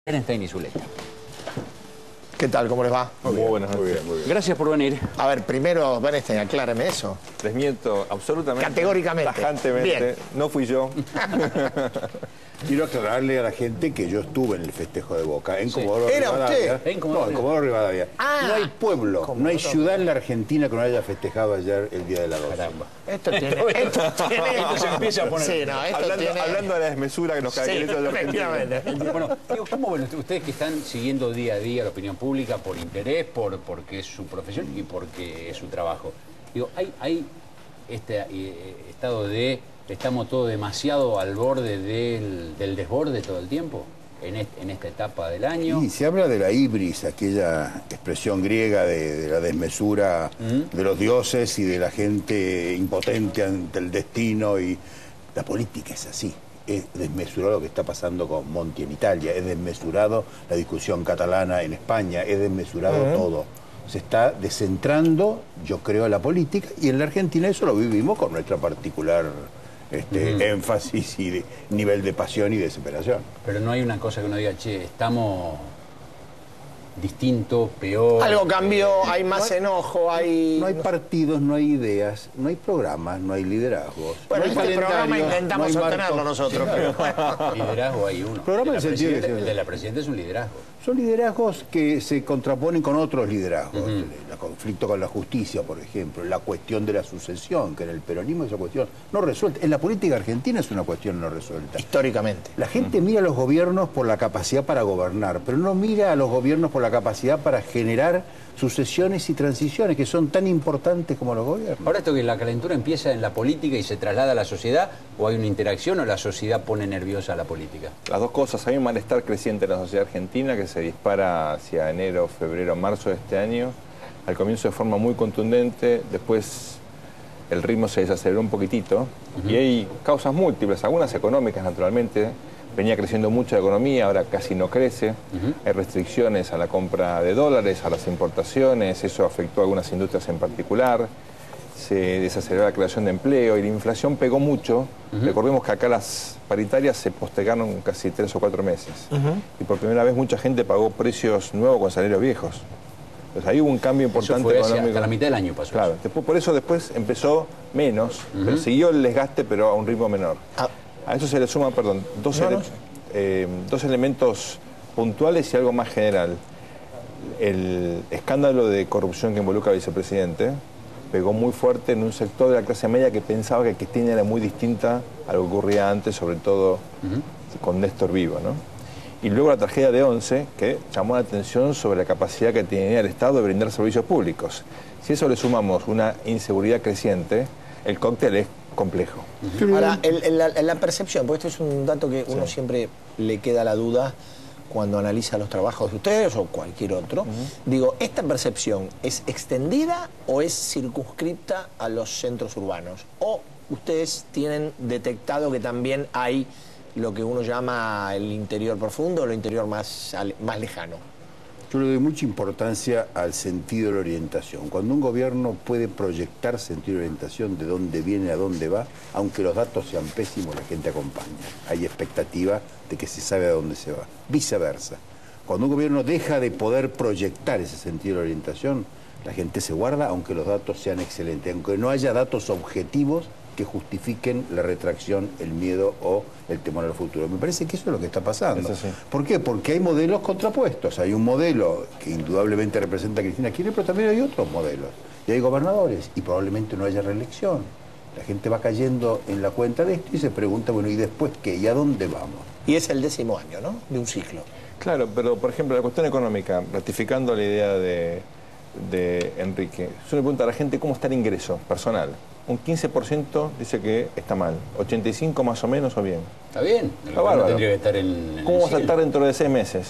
Berenstein y Zuleta. ¿Qué tal? ¿Cómo les va? Muy buenas noches. Muy bien. Gracias por venir. A ver, primero, Berenstein, acláreme eso. Desmiento absolutamente. Categóricamente. Tajantemente. Bien. No fui yo. Quiero aclararle a la gente que yo estuve en el festejo de Boca, en Comodoro ¿Era Rivadavia. usted? En Comodoro No, en Comodoro Rivadavia. Ah, no hay pueblo, no hay ciudad en la Argentina que no haya festejado ayer el Día de la 12. Caramba. Esto tiene... Esto se empieza a poner. Sí, no, esto tiene... Hablando de la desmesura que nos Sí, caracteriza a los argentinos. efectivamente. Bueno, digo, ¿cómo ven ustedes que están siguiendo día a día la opinión pública por interés, porque es su profesión y porque es su trabajo? Digo, hay este estado de estamos todos demasiado al borde del desborde todo el tiempo en esta etapa del año. Y se habla de la ibris, aquella expresión griega de la desmesura de los dioses y de la gente impotente ante el destino. Y la política es así. Es desmesurado lo que está pasando con Monti en Italia, es desmesurado la discusión catalana en España, es desmesurado todo. Se está descentrando, yo creo, la política, y en la Argentina eso lo vivimos con nuestra particular énfasis y nivel de pasión y desesperación. Pero no hay una cosa que uno diga, che, estamos distinto, peor. Algo cambió, hay más enojo, hay... No hay partidos, no hay ideas, no hay programas, no hay liderazgos. Bueno, no hay este programa calendarios, intentamos no hay sostenerlo marcos. nosotros, pero bueno. Liderazgo hay uno. Programa en sentido de que- El de la presidenta es un liderazgo. Son liderazgos que se contraponen con otros liderazgos. El conflicto con la justicia, por ejemplo, la cuestión de la sucesión, que en el peronismo es una cuestión no resuelta. En la política argentina es una cuestión no resuelta. Históricamente. La gente mira a los gobiernos por la capacidad para gobernar, pero no mira a los gobiernos por la capacidad para generar sucesiones y transiciones que son tan importantes como los gobiernos. Ahora esto que la calentura empieza en la política y se traslada a la sociedad, o hay una interacción o la sociedad pone nerviosa a la política. Las dos cosas. Hay un malestar creciente en la sociedad argentina que se dispara hacia enero, febrero, marzo de este año. Al comienzo de forma muy contundente, después el ritmo se desaceleró un poquitito. Y hay causas múltiples, algunas económicas naturalmente. Venía creciendo mucho la economía, ahora casi no crece. Hay restricciones a la compra de dólares, a las importaciones, eso afectó a algunas industrias en particular. Se desaceleró la creación de empleo y la inflación pegó mucho. Recordemos que acá las paritarias se postergaron casi 3 o 4 meses. Y por primera vez mucha gente pagó precios nuevos con salarios viejos. Entonces ahí hubo un cambio importante Eso fue económico. hasta la mitad del año pasó. Claro, después, por eso después empezó menos, pero siguió el desgaste, pero a un ritmo menor. A eso se le suman, perdón, dos elementos puntuales y algo más general. El escándalo de corrupción que involucra al vicepresidente pegó muy fuerte en un sector de la clase media que pensaba que Cristina era muy distinta a lo que ocurría antes, sobre todo con Néstor vivo, ¿no? Y luego la tragedia de Once, que llamó la atención sobre la capacidad que tenía el Estado de brindar servicios públicos. Si a eso le sumamos una inseguridad creciente, el cóctel es complejo. Ahora, la percepción, porque esto es un dato que uno siempre le queda la duda cuando analiza los trabajos de ustedes o cualquier otro. Digo, ¿esta percepción es extendida o es circunscripta a los centros urbanos? ¿O ustedes tienen detectado que también hay lo que uno llama el interior profundo o el interior más lejano? Yo le doy mucha importancia al sentido de la orientación. Cuando un gobierno puede proyectar sentido de orientación de dónde viene a dónde va, aunque los datos sean pésimos, la gente acompaña. Hay expectativa de que se sabe a dónde se va. Viceversa. Cuando un gobierno deja de poder proyectar ese sentido de orientación, la gente se guarda aunque los datos sean excelentes, aunque no haya datos objetivos que justifiquen la retracción, el miedo o el temor al futuro. Me parece que eso es lo que está pasando. ¿Por qué? Porque hay modelos contrapuestos. Hay un modelo que indudablemente representa a Cristina Kirchner, pero también hay otros modelos. Y hay gobernadores y probablemente no haya reelección. La gente va cayendo en la cuenta de esto y se pregunta, bueno, ¿y después qué? ¿Y a dónde vamos? Y es el 10º año, ¿no?, de un ciclo. Claro, pero por ejemplo, la cuestión económica, ratificando la idea de Enrique, yo le pregunto a la gente cómo está el ingreso personal. Un 15% dice que está mal, 85% más o menos o bien. Está bien, Está bárbaro. tendría que estar en ¿Cómo el va a cielo. estar dentro de 6 meses?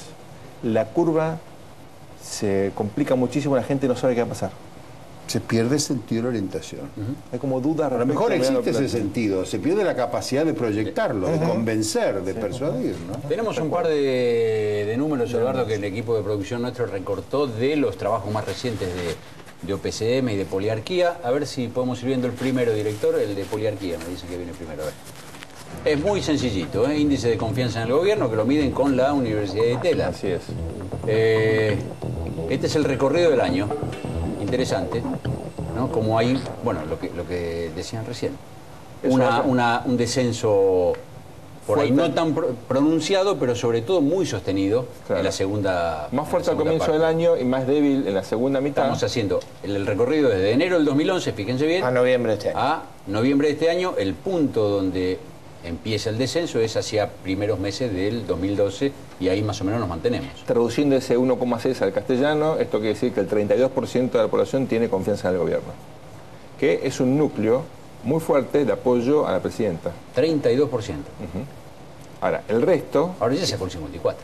La curva se complica muchísimo, la gente no sabe qué va a pasar. Se pierde el sentido de la orientación. Hay como dudas A lo mejor respecto existe ese sentido, se pierde la capacidad de proyectarlo, de convencer, de persuadir, ¿no? Tenemos un par de números, Eduardo, que el equipo de producción nuestro recortó de los trabajos más recientes de OPCM y de Poliarquía. A ver si podemos ir viendo el primero, director, el de Poliarquía. Me dicen que viene primero. A ver. Es muy sencillito, ¿eh? Índice de confianza en el gobierno, que lo miden con la Universidad de Tela. Así es. Este es el recorrido del año. Interesante, ¿no? Como hay, bueno, lo que decían recién. Un descenso por ahí no tan pronunciado, pero sobre todo muy sostenido en la segunda. Más fuerte al comienzo del año y más débil en la segunda mitad. Estamos haciendo el recorrido desde enero del 2011, fíjense bien, a noviembre de este año. A noviembre de este año. El punto donde empieza el descenso es hacia primeros meses del 2012 y ahí más o menos nos mantenemos. Traduciendo ese 1,6 al castellano, esto quiere decir que el 32% de la población tiene confianza en el gobierno, que es un núcleo muy fuerte de apoyo a la presidenta. 32%. Ahora, el resto... Ahora ya se fue el 54%.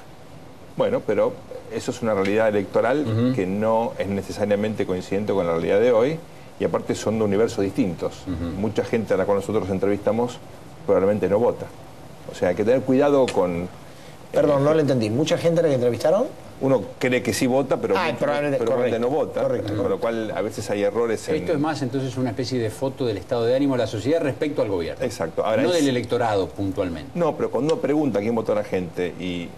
Bueno, pero eso es una realidad electoral que no es necesariamente coincidente con la realidad de hoy, y aparte son de universos distintos. Mucha gente a la cual nosotros entrevistamos probablemente no vota. O sea, hay que tener cuidado con... Perdón, no lo entendí. ¿Mucha gente a la que entrevistaron? Uno cree que sí vota, pero probablemente no vota. Correcto. Con lo cual a veces hay errores en... Esto es más entonces una especie de foto del estado de ánimo de la sociedad respecto al gobierno. Exacto. Ahora no del electorado puntualmente. No, pero cuando uno pregunta a quién votó la gente y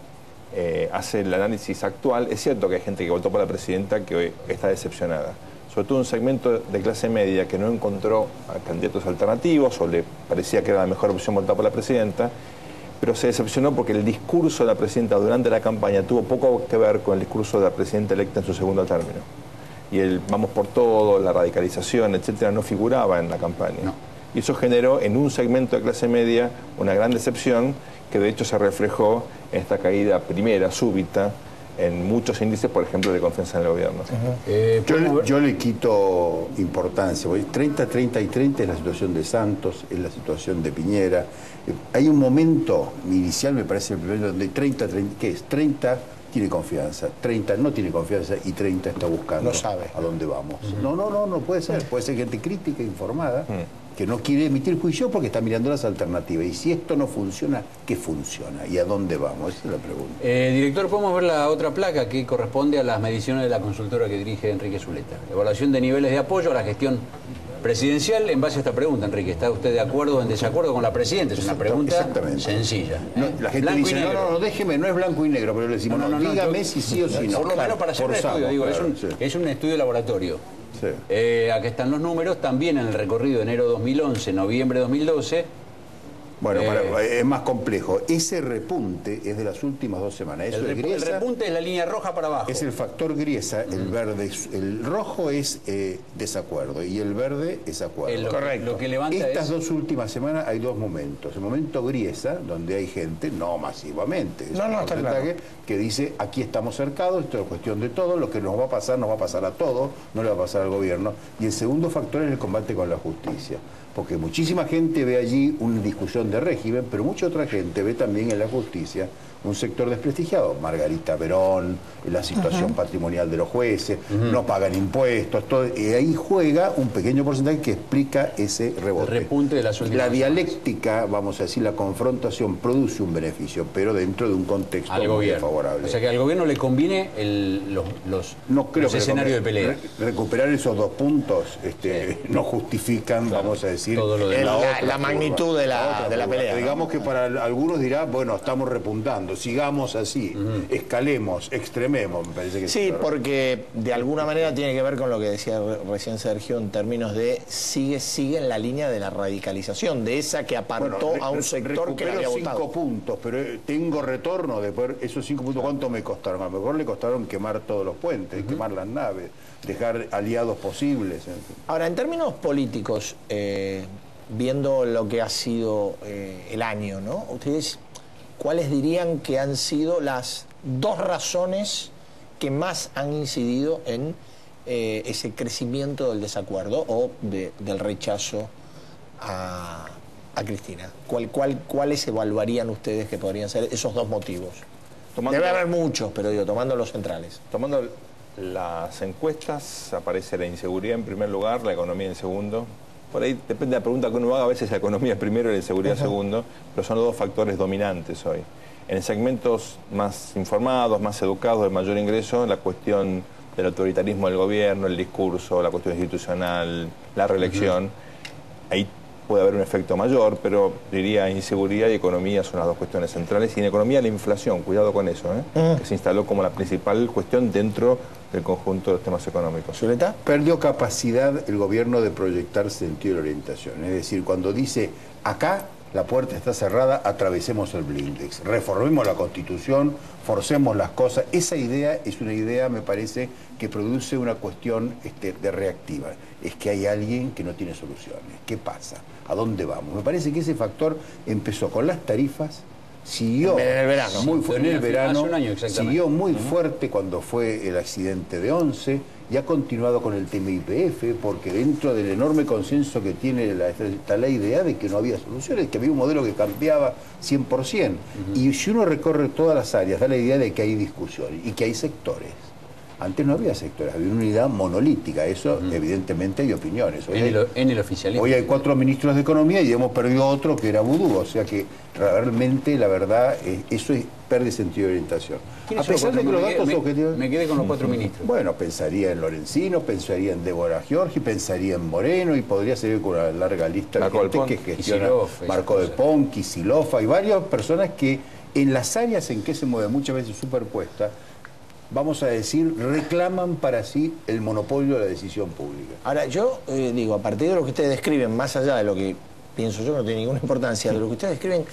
hace el análisis actual, es cierto que hay gente que votó por la presidenta que hoy está decepcionada. Sobre todo un segmento de clase media que no encontró a candidatos alternativos o le parecía que era la mejor opción votar por la presidenta, pero se decepcionó porque el discurso de la presidenta durante la campaña tuvo poco que ver con el discurso de la presidenta electa en su segundo término. Y el vamos por todo, la radicalización, etcétera, no figuraba en la campaña. No. Y eso generó en un segmento de clase media una gran decepción que de hecho se reflejó en esta caída primera, súbita, en muchos índices, por ejemplo, de confianza en el gobierno. Yo le quito importancia. 30, 30 y 30 es la situación de Santos, es la situación de Piñera. Hay un momento inicial, me parece, el primero, donde 30, ¿qué es? 30 tiene confianza, 30 no tiene confianza y 30 está buscando no sabe a dónde vamos. No puede ser. Puede ser gente crítica, informada, que no quiere emitir juicio porque está mirando las alternativas. Y si esto no funciona, ¿qué funciona? ¿Y a dónde vamos? Esa es la pregunta. Director, podemos ver la otra placa que corresponde a las mediciones de la consultora que dirige Enrique Zuleta. Evaluación de niveles de apoyo a la gestión presidencial en base a esta pregunta, Enrique. ¿Está usted de acuerdo o en desacuerdo con la presidenta? Es una pregunta sencilla. La gente dice, no, déjeme, no es blanco y negro, pero le decimos, dígame si sí o si no. Por lo menos para hacer un estudio, digo, es un estudio de laboratorio. Sí. Aquí están los números, también en el recorrido de enero 2011, noviembre 2012. Bueno, es más complejo. Ese repunte es de las últimas 2 semanas. Eso El repunte es la línea roja para abajo. Es el factor Griesa, el verde, el rojo es desacuerdo y el verde es acuerdo. Correcto. Lo que levanta Estas 2 últimas semanas hay 2 momentos. El momento Griesa, donde hay gente, no masivamente, es un porcentaje que dice, aquí estamos cercados, esto es cuestión de todo, lo que nos va a pasar a todos, no le va a pasar al gobierno. Y el segundo factor es el combate con la justicia. Porque muchísima gente ve allí una discusión de régimen, pero mucha otra gente ve también en la justicia un sector desprestigiado. Margarita Verón, la situación patrimonial de los jueces, no pagan impuestos, todo, y ahí juega un pequeño porcentaje que explica ese rebote. El repunte de las últimas La dialéctica, vamos a decir, la confrontación produce un beneficio, pero dentro de un contexto muy favorable. O sea que al gobierno le conviene los escenarios de pelea. Recuperar esos 2 puntos no justifican, vamos a decir, todo lo la magnitud de la pelea. Digamos que para algunos dirá, bueno, estamos repuntando, sigamos así, escalemos, extrememos, me parece que sí, porque de alguna manera tiene que ver con lo que decía recién Sergio en términos de sigue en la línea de la radicalización, de esa que apartó a un sector que le había votado. 5 puntos, pero tengo retorno después. Esos 5 puntos, ¿cuánto me costaron? A lo mejor le costaron quemar todos los puentes, quemar las naves, dejar aliados posibles. Ahora, en términos políticos, viendo lo que ha sido el año, ¿no? Ustedes, ¿cuáles dirían que han sido las 2 razones que más han incidido en ese crecimiento del desacuerdo o del rechazo a Cristina? ¿Cuáles evaluarían ustedes que podrían ser esos 2 motivos? Debe haber muchos, pero digo, tomando los centrales. Tomando las encuestas, aparece la inseguridad en primer lugar, la economía en segundo. Por ahí depende de la pregunta que uno haga, a veces la economía es primero y la inseguridad segundo, pero son los 2 factores dominantes hoy. En segmentos más informados, más educados, de mayor ingreso, la cuestión del autoritarismo del gobierno, el discurso, la cuestión institucional, la reelección, ahí puede haber un efecto mayor, pero diría inseguridad y economía son las dos cuestiones centrales. Y en economía la inflación, cuidado con eso, que se instaló como la principal cuestión dentro del conjunto de los temas económicos. ¿Zuleta? Perdió capacidad el gobierno de proyectar sentido de orientación. Es decir, cuando dice, acá la puerta está cerrada, atravesemos el blindex, reformemos la Constitución, forcemos las cosas. Esa idea es una idea, me parece, que produce una cuestión de reactiva. Es que hay alguien que no tiene soluciones. ¿Qué pasa? ¿A dónde vamos? Me parece que ese factor empezó con las tarifas, siguió en el verano. en el verano, hace un año exactamente. Siguió muy fuerte cuando fue el accidente de Once y ha continuado con el tema YPF, porque dentro del enorme consenso que tiene está la idea de que no había soluciones, que había un modelo que cambiaba 100%. Y si uno recorre todas las áreas, da la idea de que hay discusión y que hay sectores. Antes no había sectores, había una unidad monolítica. Eso, evidentemente, hay opiniones. Hoy En el oficialismo. Hoy hay 4 ministros de Economía y hemos perdido otro que era Vudú. O sea que realmente, la verdad, eso es pérdida de sentido de orientación. A pesar de que los datos objetivos... Me quedé con los 4 ministros. Bueno, pensaría en Lorenzino, pensaría en Débora Giorgi, pensaría en Moreno y podría seguir con una larga lista de gente que gestiona. Marco del Pont, Kicillof, hay varias personas que en las áreas en que se mueven muchas veces superpuestas, vamos a decir, reclaman para sí el monopolio de la decisión pública. Ahora, yo digo, a partir de lo que ustedes describen, más allá de lo que pienso yo, no tiene ninguna importancia, de lo que ustedes describen,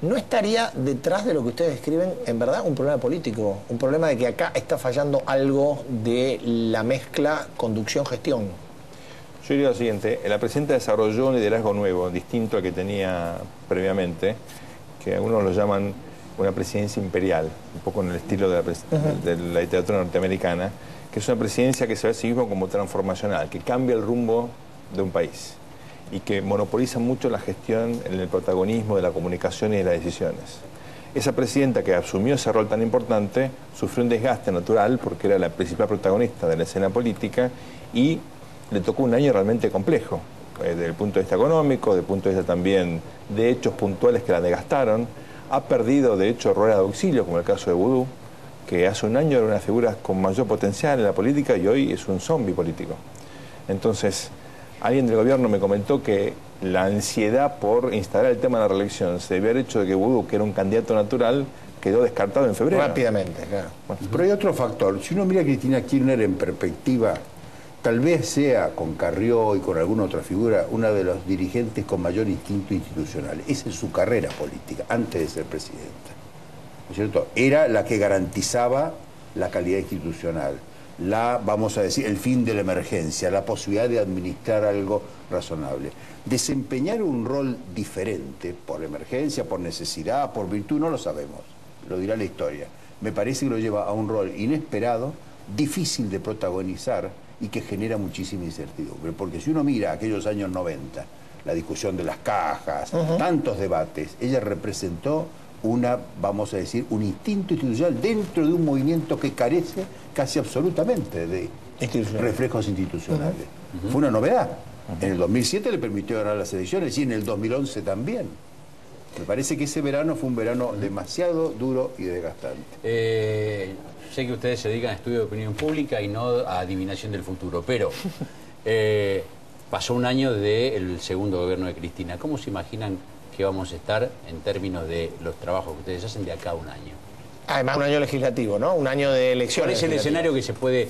¿no estaría detrás de lo que ustedes describen, en verdad, un problema político? Un problema de que acá está fallando algo de la mezcla conducción-gestión. Yo diría lo siguiente, la presidenta desarrolló un liderazgo nuevo, distinto al que tenía previamente, que algunos lo llaman una presidencia imperial, un poco en el estilo de la literatura norteamericana, que es una presidencia que se ve a sí mismo como transformacional, que cambia el rumbo de un país y que monopoliza mucho la gestión en el protagonismo de la comunicación y de las decisiones. Esa presidenta que asumió ese rol tan importante sufrió un desgaste natural porque era la principal protagonista de la escena política y le tocó un año realmente complejo, desde el punto de vista económico, desde el punto de vista también de hechos puntuales que la desgastaron. Ha perdido, de hecho, ruedas de auxilio, como el caso de Vudú, que hace un año era una figura con mayor potencial en la política y hoy es un zombi político. Entonces, alguien del gobierno me comentó que la ansiedad por instalar el tema de la reelección se debió haber hecho de que Vudú, que era un candidato natural, quedó descartado en febrero. Rápidamente, claro. Bueno, pero hay otro factor. Si uno mira a Cristina Kirchner en perspectiva, tal vez sea con Carrió y con alguna otra figura una de los dirigentes con mayor instinto institucional. Esa es su carrera política, antes de ser presidenta. ¿No es cierto? Era la que garantizaba la calidad institucional, vamos a decir, el fin de la emergencia, la posibilidad de administrar algo razonable. Desempeñar un rol diferente, por emergencia, por necesidad, por virtud, no lo sabemos, lo dirá la historia. Me parece que lo lleva a un rol inesperado, difícil de protagonizar, y que genera muchísima incertidumbre. Porque si uno mira aquellos años 90, la discusión de las cajas, tantos debates, ella representó vamos a decir, un instinto institucional dentro de un movimiento que carece casi absolutamente de reflejos institucionales. Fue una novedad. En el 2007 le permitió ganar las elecciones y en el 2011 también. Me parece que ese verano fue un verano demasiado duro y desgastante. Sé que ustedes se dedican a estudio de opinión pública y no a adivinación del futuro, pero pasó un año del segundo gobierno de Cristina. ¿Cómo se imaginan que vamos a estar en términos de los trabajos que ustedes hacen de acá a un año? Además, un año legislativo, ¿no? Un año de elecciones. ¿Cuál es el escenario que se puede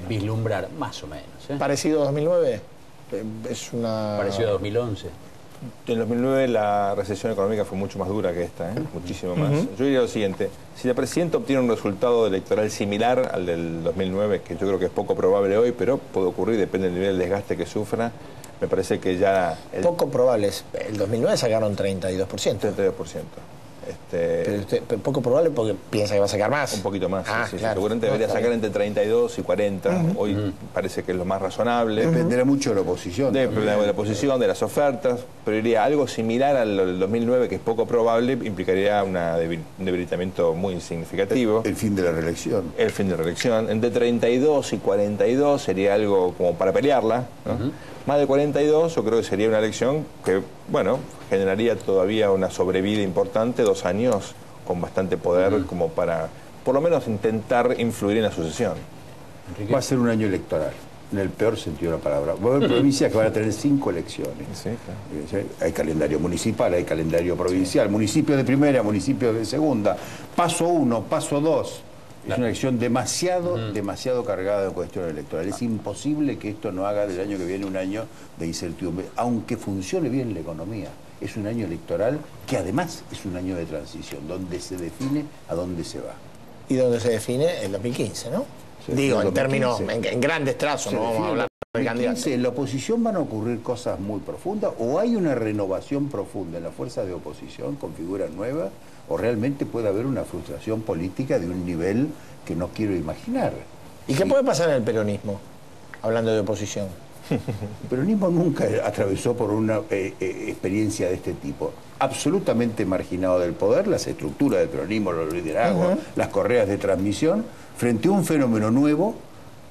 vislumbrar, más o menos? ¿Parecido a 2009? Es una... ¿Parecido a 2011? En 2009 la recesión económica fue mucho más dura que esta, muchísimo más. Yo diría lo siguiente, si la presidenta obtiene un resultado electoral similar al del 2009, que yo creo que es poco probable hoy, pero puede ocurrir, depende del nivel de desgaste que sufra, me parece que ya... Poco probable, el 2009 sacaron 32%. 32%. Pero usted, poco probable porque piensa que va a sacar más. Un poquito más, sí, claro. Seguramente debería sacar entre 32 y 40. Hoy parece que es lo más razonable. Dependerá mucho de la oposición. De la oposición, de las ofertas, pero diría algo similar al 2009, que es poco probable, implicaría un debilitamiento muy significativo. El fin de la reelección. El fin de la reelección. Entre 32 y 42 sería algo como para pelearla, ¿no? Más de 42 yo creo que sería una elección que, bueno, generaría todavía una sobrevida importante, 2 años con bastante poder como para, por lo menos, intentar influir en la sucesión. Va a ser un año electoral. en el peor sentido de la palabra. Va a haber provincias que van a tener 5 elecciones. Sí, claro. Hay calendario municipal, hay calendario provincial, municipio de primera, municipio de segunda, paso 1, paso 2. Es una elección demasiado cargada de cuestiones electorales. Es imposible que esto no haga del año que viene un año de incertidumbre, aunque funcione bien la economía. Es un año electoral que además es un año de transición, donde se define a dónde se va. Y donde se define el 2015, ¿no? Sí, Digo, el en términos, 2015. en grandes trazos, no vamos a hablar de candidatos. En la oposición van a ocurrir cosas muy profundas, o hay una renovación profunda en la fuerza de oposición con figuras nuevas, o realmente puede haber una frustración política de un nivel que no quiero imaginar. ¿Y qué puede pasar en el peronismo, hablando de oposición? El peronismo nunca atravesó por una experiencia de este tipo. Absolutamente marginado del poder, las estructuras del peronismo, los liderazgos, las correas de transmisión, frente a un fenómeno nuevo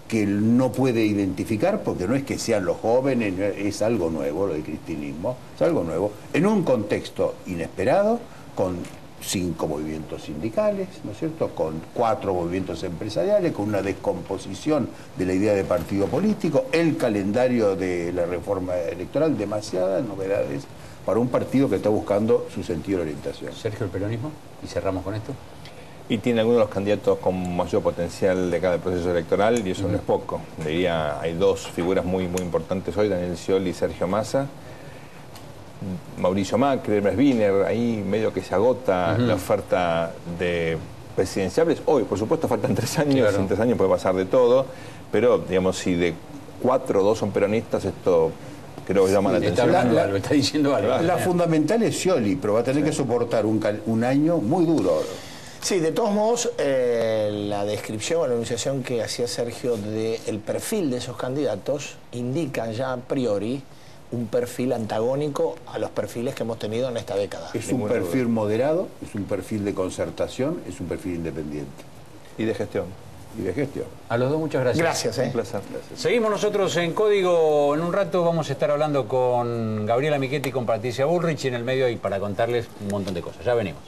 que no puede identificar, porque no es que sean los jóvenes, es algo nuevo, lo del cristinismo, es algo nuevo, en un contexto inesperado, con 5 movimientos sindicales, ¿no es cierto?, con 4 movimientos empresariales, con una descomposición de la idea de partido político, el calendario de la reforma electoral, demasiadas novedades para un partido que está buscando su sentido de orientación. Sergio, el peronismo, y cerramos con esto. Y tiene algunos de los candidatos con mayor potencial de cada proceso electoral, y eso no es poco. Diría, hay 2 figuras muy importantes hoy, Daniel Scioli y Sergio Massa. Mauricio Macri, Hermes Wiener, ahí medio que se agota la oferta de presidenciables. Hoy, por supuesto, faltan 3 años, claro. En 3 años puede pasar de todo, pero, digamos, si de 4 2 son peronistas, esto creo que llama la Está atención. hablando algo, está diciendo algo. La fundamental es Scioli, pero va a tener que soportar un año muy duro. Sí, de todos modos, la descripción o la enunciación que hacía Sergio del perfil de esos candidatos indican ya a priori un perfil antagónico a los perfiles que hemos tenido en esta década. Es un perfil moderado, es un perfil de concertación, es un perfil independiente. Y de gestión. Y de gestión. A los dos, muchas gracias. Gracias, Un placer. Seguimos nosotros en Código. En un rato vamos a estar hablando con Gabriela Michetti y con Patricia Bullrich, y en el medio hay para contarles un montón de cosas. Ya venimos.